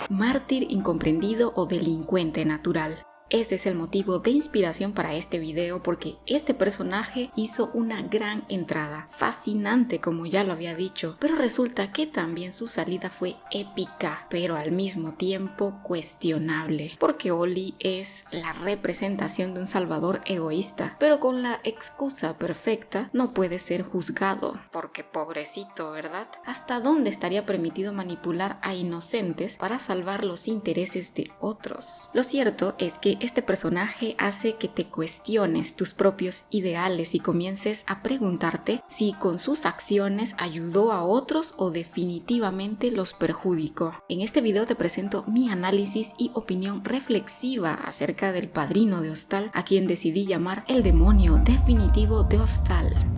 mártir incomprendido o delincuente natural. Ese es el motivo de inspiración para este video, porque este personaje hizo una gran entrada, fascinante como ya lo había dicho, pero resulta que también su salida fue épica, pero al mismo tiempo cuestionable, porque Oli es la representación de un salvador egoísta, pero con la excusa perfecta no puede ser juzgado, porque pobrecito, ¿verdad? ¿Hasta dónde estaría permitido manipular a inocentes para salvar los intereses de otros? Lo cierto es que este personaje hace que te cuestiones tus propios ideales y comiences a preguntarte si con sus acciones ayudó a otros o definitivamente los perjudicó. En este video te presento mi análisis y opinión reflexiva acerca del padrino de Hostal, a quien decidí llamar el demonio definitivo de Hostal.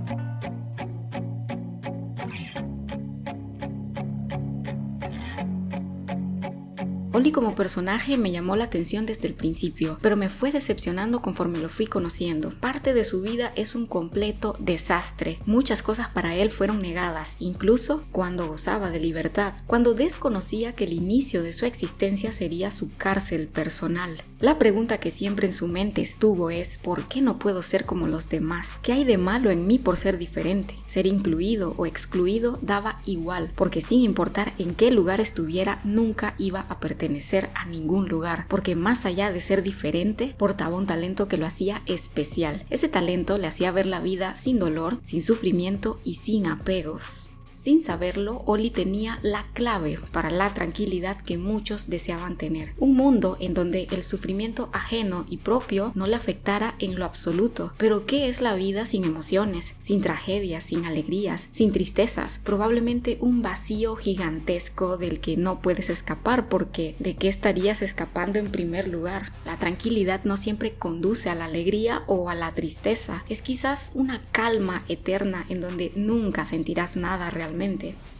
Oli como personaje me llamó la atención desde el principio, pero me fue decepcionando conforme lo fui conociendo. Parte de su vida es un completo desastre. Muchas cosas para él fueron negadas, incluso cuando gozaba de libertad, cuando desconocía que el inicio de su existencia sería su cárcel personal. La pregunta que siempre en su mente estuvo es: ¿por qué no puedo ser como los demás? ¿Qué hay de malo en mí por ser diferente? Ser incluido o excluido daba igual, porque sin importar en qué lugar estuviera, nunca iba a pertenecer a ningún lugar, porque más allá de ser diferente, portaba un talento que lo hacía especial. Ese talento le hacía ver la vida sin dolor, sin sufrimiento y sin apegos. Sin saberlo, Oli tenía la clave para la tranquilidad que muchos deseaban tener. Un mundo en donde el sufrimiento ajeno y propio no le afectara en lo absoluto. Pero ¿qué es la vida sin emociones, sin tragedias, sin alegrías, sin tristezas? Probablemente un vacío gigantesco del que no puedes escapar, porque ¿de qué estarías escapando en primer lugar? La tranquilidad no siempre conduce a la alegría o a la tristeza. Es quizás una calma eterna en donde nunca sentirás nada realmente.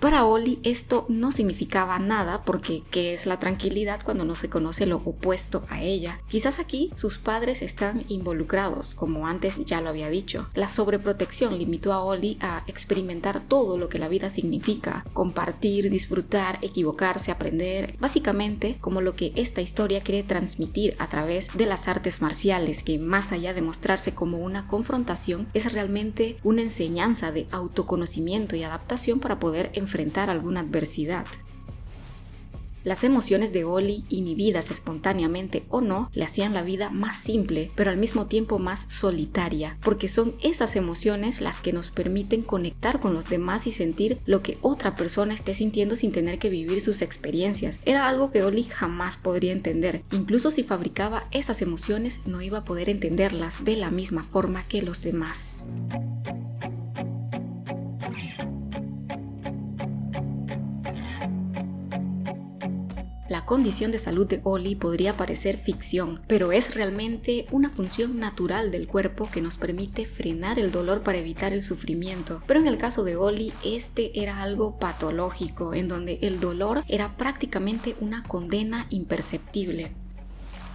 Para Oli esto no significaba nada, porque ¿qué es la tranquilidad cuando no se conoce lo opuesto a ella? Quizás aquí sus padres están involucrados, como antes ya lo había dicho. La sobreprotección limitó a Oli a experimentar todo lo que la vida significa: compartir, disfrutar, equivocarse, aprender, básicamente como lo que esta historia quiere transmitir a través de las artes marciales, que más allá de mostrarse como una confrontación, es realmente una enseñanza de autoconocimiento y adaptación para poder enfrentar alguna adversidad. Las emociones de Oli, inhibidas espontáneamente o no, le hacían la vida más simple, pero al mismo tiempo más solitaria, porque son esas emociones las que nos permiten conectar con los demás y sentir lo que otra persona esté sintiendo sin tener que vivir sus experiencias. Era algo que Oli jamás podría entender. Incluso si fabricaba esas emociones, no iba a poder entenderlas de la misma forma que los demás. La condición de salud de Oli podría parecer ficción, pero es realmente una función natural del cuerpo que nos permite frenar el dolor para evitar el sufrimiento. Pero en el caso de Oli, este era algo patológico, en donde el dolor era prácticamente una condena imperceptible.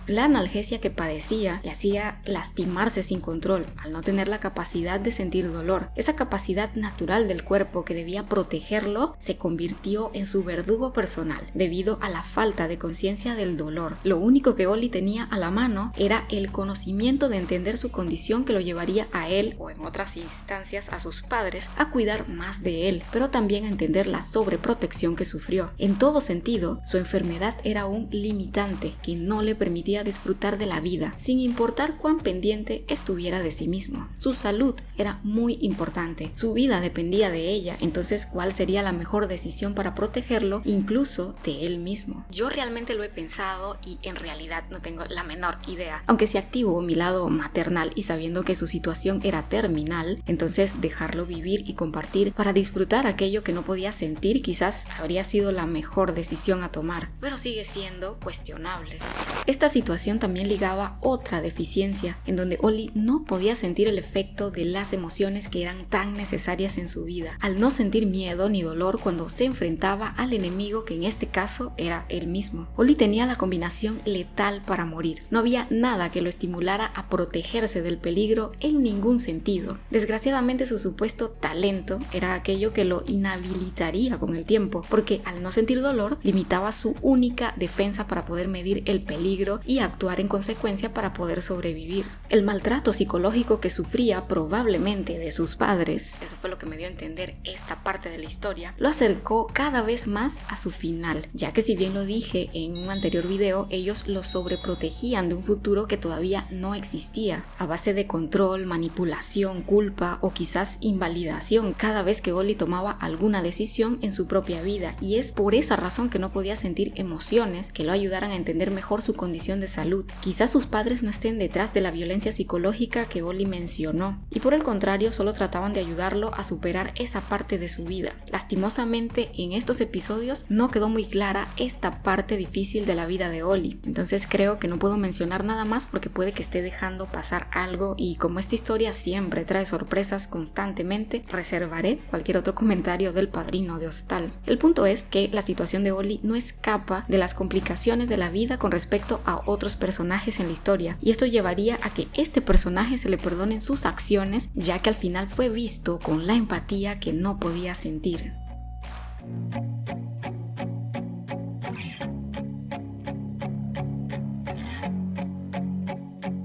La analgesia que padecía le hacía lastimarse sin control, al no tener la capacidad de sentir dolor. Esa capacidad natural del cuerpo que debía protegerlo se convirtió en su verdugo personal, debido a la falta de conciencia del dolor. Lo único que Oli tenía a la mano era el conocimiento de entender su condición, que lo llevaría a él, o en otras instancias a sus padres, a cuidar más de él, pero también a entender la sobreprotección que sufrió. En todo sentido, su enfermedad era un limitante que no le permitía disfrutar de la vida, sin importar cuán pendiente estuviera de sí mismo. Su salud era muy importante, su vida dependía de ella, entonces ¿cuál sería la mejor decisión para protegerlo, incluso de él mismo? Yo realmente lo he pensado y en realidad no tengo la menor idea. Aunque si activo mi lado maternal y sabiendo que su situación era terminal, entonces dejarlo vivir y compartir para disfrutar aquello que no podía sentir quizás habría sido la mejor decisión a tomar, pero sigue siendo cuestionable. Esta situación situación también ligaba otra deficiencia, en donde Oli no podía sentir el efecto de las emociones que eran tan necesarias en su vida, al no sentir miedo ni dolor cuando se enfrentaba al enemigo, que en este caso era él mismo. Oli tenía la combinación letal para morir. No había nada que lo estimulara a protegerse del peligro en ningún sentido. Desgraciadamente, su supuesto talento era aquello que lo inhabilitaría con el tiempo, porque al no sentir dolor, limitaba su única defensa para poder medir el peligro y actuar en consecuencia para poder sobrevivir. El maltrato psicológico que sufría probablemente de sus padres, eso fue lo que me dio a entender esta parte de la historia, lo acercó cada vez más a su final, ya que, si bien lo dije en un anterior video, ellos lo sobreprotegían de un futuro que todavía no existía, a base de control, manipulación, culpa o quizás invalidación cada vez que Oli tomaba alguna decisión en su propia vida, y es por esa razón que no podía sentir emociones que lo ayudaran a entender mejor su condición de salud. Quizás sus padres no estén detrás de la violencia psicológica que Oli mencionó, y por el contrario solo trataban de ayudarlo a superar esa parte de su vida. Lastimosamente, en estos episodios no quedó muy clara esta parte difícil de la vida de Oli, entonces creo que no puedo mencionar nada más porque puede que esté dejando pasar algo, y como esta historia siempre trae sorpresas constantemente, reservaré cualquier otro comentario del padrino de Hostal. El punto es que la situación de Oli no escapa de las complicaciones de la vida con respecto a otros personajes en la historia, y esto llevaría a que este personaje se le perdonen sus acciones, ya que al final fue visto con la empatía que no podía sentir.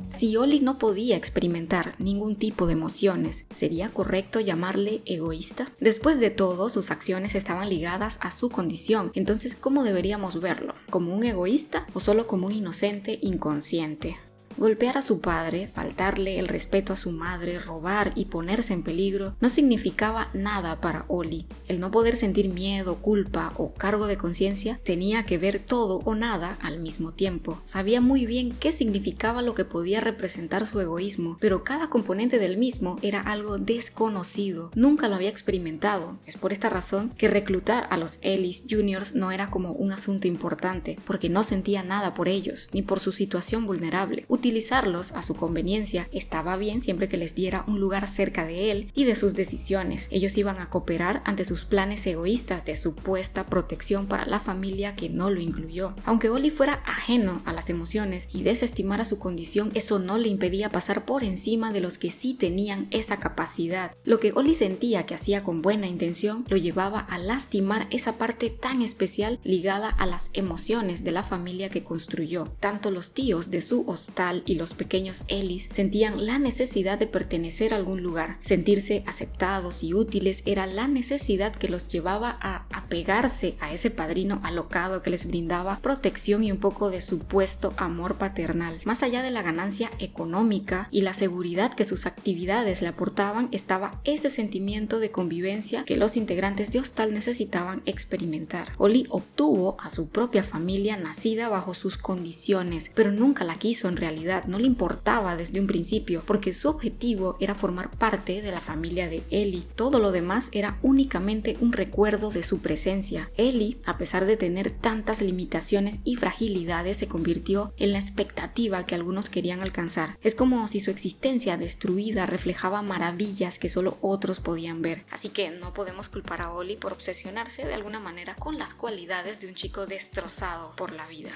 Si Oli no podía experimentar ningún tipo de emociones, ¿sería correcto llamarle egoísta? Después de todo, sus acciones estaban ligadas a su condición, entonces ¿cómo deberíamos verlo? ¿Como un egoísta o solo como un inocente inconsciente? Golpear a su padre, faltarle el respeto a su madre, robar y ponerse en peligro no significaba nada para Oli. El no poder sentir miedo, culpa o cargo de conciencia tenía que ver todo o nada al mismo tiempo. Sabía muy bien qué significaba lo que podía representar su egoísmo, pero cada componente del mismo era algo desconocido. Nunca lo había experimentado. Es por esta razón que reclutar a los Ellis Juniors no era como un asunto importante, porque no sentía nada por ellos, ni por su situación vulnerable. Utilizarlos a su conveniencia estaba bien siempre que les diera un lugar cerca de él y de sus decisiones. Ellos iban a cooperar ante sus planes egoístas de supuesta protección para la familia que no lo incluyó. Aunque Oli fuera ajeno a las emociones y desestimara su condición, eso no le impedía pasar por encima de los que sí tenían esa capacidad. Lo que Oli sentía que hacía con buena intención lo llevaba a lastimar esa parte tan especial ligada a las emociones de la familia que construyó. Tanto los tíos de su hostal y los pequeños Ellis sentían la necesidad de pertenecer a algún lugar. Sentirse aceptados y útiles era la necesidad que los llevaba a apegarse a ese padrino alocado que les brindaba protección y un poco de supuesto amor paternal. Más allá de la ganancia económica y la seguridad que sus actividades le aportaban, estaba ese sentimiento de convivencia que los integrantes de Hostal necesitaban experimentar. Oli obtuvo a su propia familia nacida bajo sus condiciones, pero nunca la quiso en realidad. No le importaba desde un principio, porque su objetivo era formar parte de la familia de Eli. Todo lo demás era únicamente un recuerdo de su presencia. Eli, a pesar de tener tantas limitaciones y fragilidades, se convirtió en la expectativa que algunos querían alcanzar. Es como si su existencia destruida reflejaba maravillas que solo otros podían ver. Así que no podemos culpar a Oli por obsesionarse de alguna manera con las cualidades de un chico destrozado por la vida.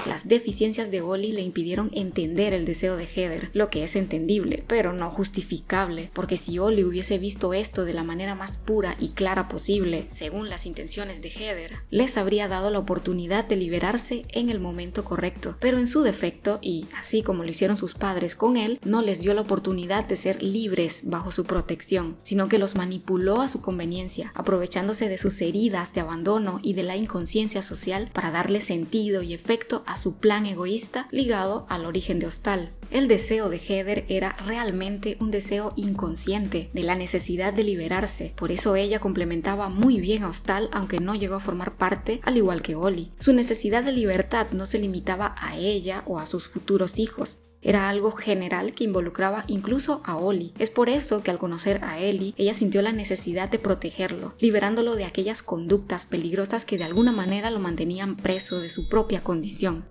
Las deficiencias de Oli le impidieron entender el deseo de Heather, lo que es entendible, pero no justificable, porque si Oli hubiese visto esto de la manera más pura y clara posible, según las intenciones de Heather, les habría dado la oportunidad de liberarse en el momento correcto, pero en su defecto, y así como lo hicieron sus padres con él, no les dio la oportunidad de ser libres bajo su protección, sino que los manipuló a su conveniencia, aprovechándose de sus heridas de abandono y de la inconsciencia social para darle sentido y efecto a su plan egoísta ligado al origen de Hostal. El deseo de Heather era realmente un deseo inconsciente de la necesidad de liberarse, por eso ella complementaba muy bien a Hostal, aunque no llegó a formar parte al igual que Oli. Su necesidad de libertad no se limitaba a ella o a sus futuros hijos. Era algo general que involucraba incluso a Ollie. Es por eso que al conocer a Ellie, ella sintió la necesidad de protegerlo, liberándolo de aquellas conductas peligrosas que de alguna manera lo mantenían preso de su propia condición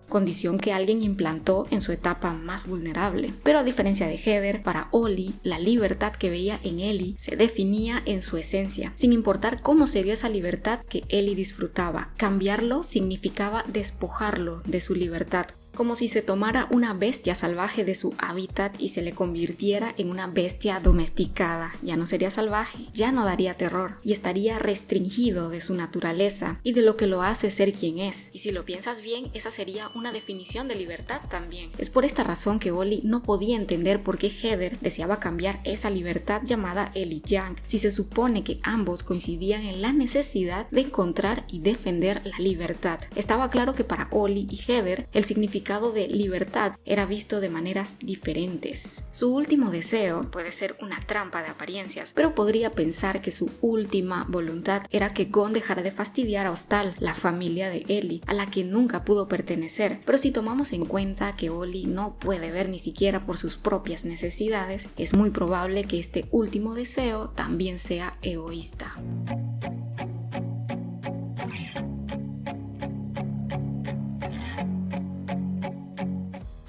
que alguien implantó en su etapa más vulnerable. Pero a diferencia de Heather, para Ollie, la libertad que veía en Ellie se definía en su esencia, sin importar cómo se dio esa libertad que Ellie disfrutaba. Cambiarlo significaba despojarlo de su libertad, como si se tomara una bestia salvaje de su hábitat y se le convirtiera en una bestia domesticada. Ya no sería salvaje, ya no daría terror y estaría restringido de su naturaleza y de lo que lo hace ser quien es. Y si lo piensas bien, esa sería una definición de libertad también. Es por esta razón que Ollie no podía entender por qué Heather deseaba cambiar esa libertad llamada Ellie Young, si se supone que ambos coincidían en la necesidad de encontrar y defender la libertad. Estaba claro que para Ollie y Heather el significado de libertad era visto de maneras diferentes. Su último deseo puede ser una trampa de apariencias, pero podría pensar que su última voluntad era que Gon dejara de fastidiar a Ostal, la familia de Ellie, a la que nunca pudo pertenecer. Pero si tomamos en cuenta que Ollie no puede ver ni siquiera por sus propias necesidades, es muy probable que este último deseo también sea egoísta.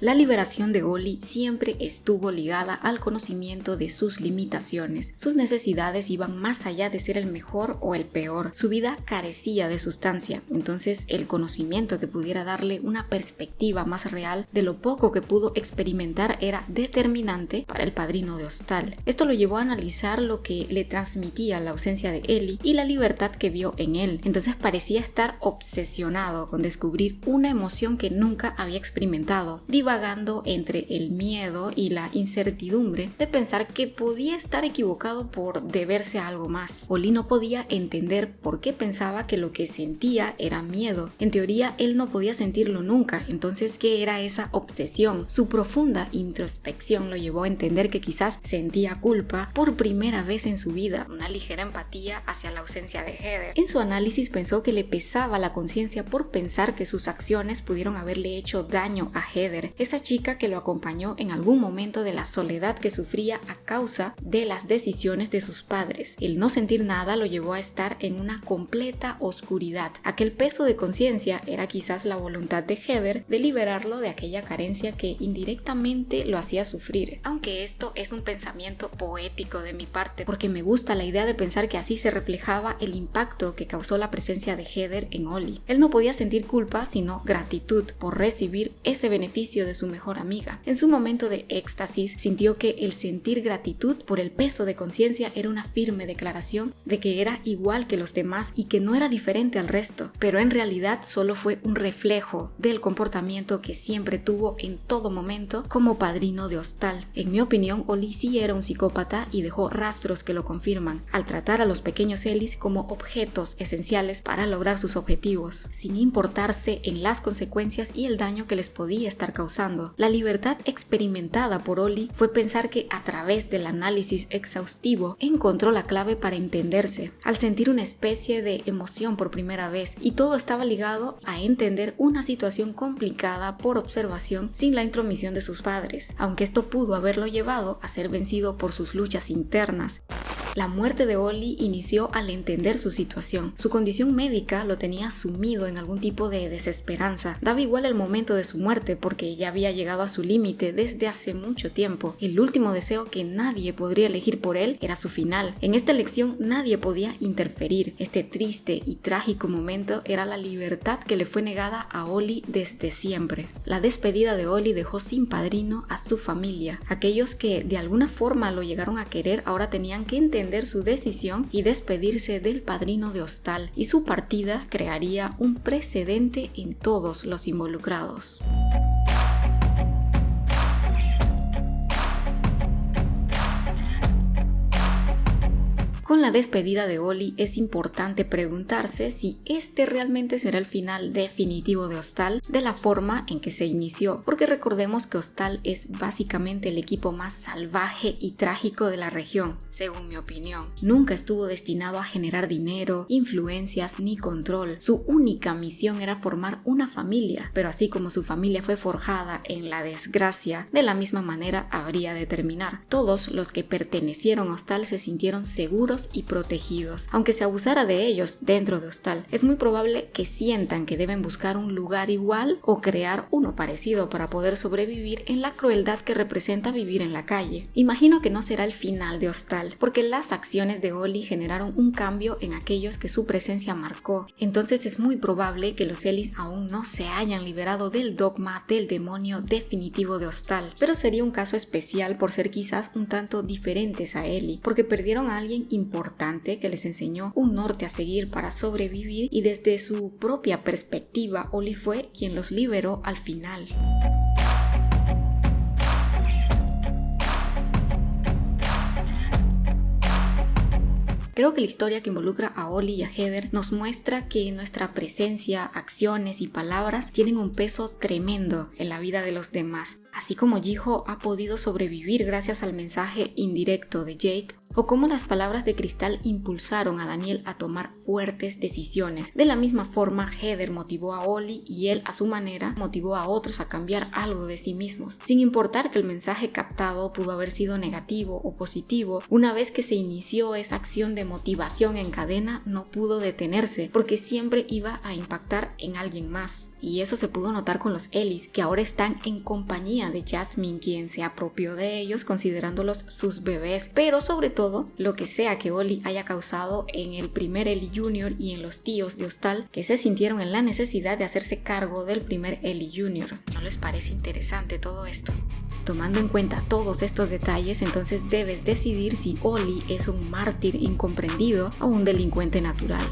La liberación de Ollie siempre estuvo ligada al conocimiento de sus limitaciones. Sus necesidades iban más allá de ser el mejor o el peor. Su vida carecía de sustancia, entonces el conocimiento que pudiera darle una perspectiva más real de lo poco que pudo experimentar era determinante para el padrino de Ostal. Esto lo llevó a analizar lo que le transmitía la ausencia de Ellie y la libertad que vio en él. Entonces parecía estar obsesionado con descubrir una emoción que nunca había experimentado, divagando entre el miedo y la incertidumbre de pensar que podía estar equivocado por deberse a algo más. Ollie no podía entender por qué pensaba que lo que sentía era miedo. En teoría, él no podía sentirlo nunca. Entonces, ¿qué era esa obsesión? Su profunda introspección lo llevó a entender que quizás sentía culpa por primera vez en su vida, una ligera empatía hacia la ausencia de Heather. En su análisis pensó que le pesaba la conciencia por pensar que sus acciones pudieron haberle hecho daño a Heather, esa chica que lo acompañó en algún momento de la soledad que sufría a causa de las decisiones de sus padres. El no sentir nada lo llevó a estar en una completa oscuridad. Aquel peso de conciencia era quizás la voluntad de Heather de liberarlo de aquella carencia que indirectamente lo hacía sufrir. Aunque esto es un pensamiento poético de mi parte, porque me gusta la idea de pensar que así se reflejaba el impacto que causó la presencia de Heather en Ollie. Él no podía sentir culpa, sino gratitud por recibir ese beneficio de su mejor amiga. En su momento de éxtasis sintió que el sentir gratitud por el peso de conciencia era una firme declaración de que era igual que los demás y que no era diferente al resto, pero en realidad solo fue un reflejo del comportamiento que siempre tuvo en todo momento como padrino de Ostal. En mi opinión, Ollie sí era un psicópata y dejó rastros que lo confirman, al tratar a los pequeños Ellis como objetos esenciales para lograr sus objetivos, sin importarse en las consecuencias y el daño que les podía estar causando. La libertad experimentada por Ollie fue pensar que a través del análisis exhaustivo encontró la clave para entenderse, al sentir una especie de emoción por primera vez, y todo estaba ligado a entender una situación complicada por observación sin la intromisión de sus padres, aunque esto pudo haberlo llevado a ser vencido por sus luchas internas. La muerte de Ollie inició al entender su situación. Su condición médica lo tenía sumido en algún tipo de desesperanza. Daba igual el momento de su muerte porque ya había llegado a su límite desde hace mucho tiempo. El último deseo que nadie podría elegir por él era su final. En esta elección nadie podía interferir. Este triste y trágico momento era la libertad que le fue negada a Ollie desde siempre. La despedida de Ollie dejó sin padrino a su familia. Aquellos que de alguna forma lo llegaron a querer ahora tenían que entender su decisión y despedirse del padrino de Ostal, y su partida crearía un precedente en todos los involucrados. Con la despedida de Ollie es importante preguntarse si este realmente será el final definitivo de Hostal de la forma en que se inició, porque recordemos que Hostal es básicamente el equipo más salvaje y trágico de la región, según mi opinión. Nunca estuvo destinado a generar dinero, influencias ni control. Su única misión era formar una familia, pero así como su familia fue forjada en la desgracia, de la misma manera habría de terminar. Todos los que pertenecieron a Hostal se sintieron seguros y protegidos. Aunque se abusara de ellos dentro de Hostal, es muy probable que sientan que deben buscar un lugar igual o crear uno parecido para poder sobrevivir en la crueldad que representa vivir en la calle. Imagino que no será el final de Hostal, porque las acciones de Ollie generaron un cambio en aquellos que su presencia marcó. Entonces es muy probable que los Ellis aún no se hayan liberado del dogma del demonio definitivo de Hostal, pero sería un caso especial por ser quizás un tanto diferentes a Ellie, porque perdieron a alguien importante que les enseñó un norte a seguir para sobrevivir, y desde su propia perspectiva Ollie fue quien los liberó al final. Creo que la historia que involucra a Ollie y a Heather nos muestra que nuestra presencia, acciones y palabras tienen un peso tremendo en la vida de los demás. Así como Jiho ha podido sobrevivir gracias al mensaje indirecto de Jake, o cómo las palabras de Cristal impulsaron a Daniel a tomar fuertes decisiones. De la misma forma, Heather motivó a Ollie y él, a su manera, motivó a otros a cambiar algo de sí mismos. Sin importar que el mensaje captado pudo haber sido negativo o positivo, una vez que se inició esa acción de motivación en cadena, no pudo detenerse, porque siempre iba a impactar en alguien más. Y eso se pudo notar con los Ellis, que ahora están en compañía de Jasmine, quien se apropió de ellos considerándolos sus bebés, pero sobre todo lo que sea que Ollie haya causado en el primer Ellie Jr. y en los tíos de Hostal, que se sintieron en la necesidad de hacerse cargo del primer Ellie Jr. ¿No les parece interesante todo esto? Tomando en cuenta todos estos detalles, entonces debes decidir si Ollie es un mártir incomprendido o un delincuente natural.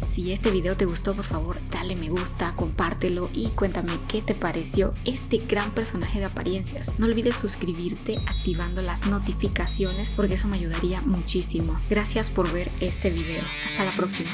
Si este video te gustó, por favor dale me gusta, compártelo y cuéntame qué te pareció este gran personaje de apariencias. No olvides suscribirte activando las notificaciones porque eso me ayudaría muchísimo. Gracias por ver este video. Hasta la próxima.